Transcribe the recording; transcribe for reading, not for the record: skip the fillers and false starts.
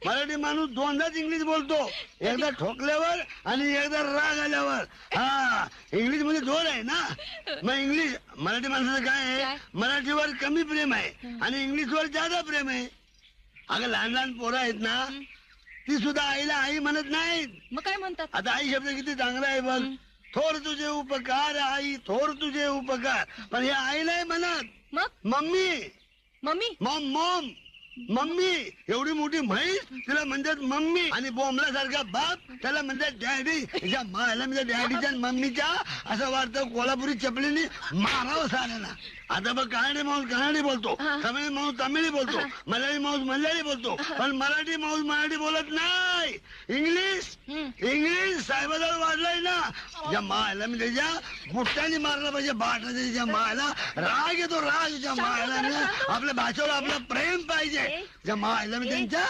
मराठी माणूस दोनदाच इंग्लिश बोलतो, एकदा ठोकल्यावर आणि एकदा राग आल्यावर. हा, इंग्लिश मध्ये जोर आहे ना. मग इंग्लिश मराठी माणसाचं काय आहे, मराठीवर कमी प्रेम आहे आणि इंग्लिशवर जादा प्रेम आहे. अगं लहान लहान पोरं आहेत ना, ती सुद्धा आईला आई म्हणत नाहीत. मग काय म्हणतात? आता आई शब्द किती चांगला आहे बघ. थोर तुझे उपकार आई, थोर तुझे उपकार. पण हे आई नाही म्हणत, मग mummy. Mummy Maugham Maugham mummy. एवढी मोठी म्हैस तिला म्हणतात मम्मी, आणि बोंबल्यासारखा बाप त्याला म्हणतात डॅडी. तिच्या मायला म्हणजे डॅडीच्या आणि मम्मीच्या असं वाटतं कोल्हापुरी चपलीने मारावं साऱ्यांना. आता बघ कन्नडी माणूस कन्नडी बोलतो, तमिळ माणूस तमिळी बोलतो, मल्याळी माणूस मल्याळी बोलतो, पण मराठी माणूस मराठी बोलत नाही. इंग्लिश इंग्लिश साहेबाजवळ वाढलाय ना, ज्या मायला मी त्याच्या बुट्ट्याने मारला पाहिजे बाटला त्याच्या मायला. राग येतो राग त्याच्या मायला. आपल्या भाषेवर आपलं प्रेम पाहिजे. ज्या मायला मी त्यांच्या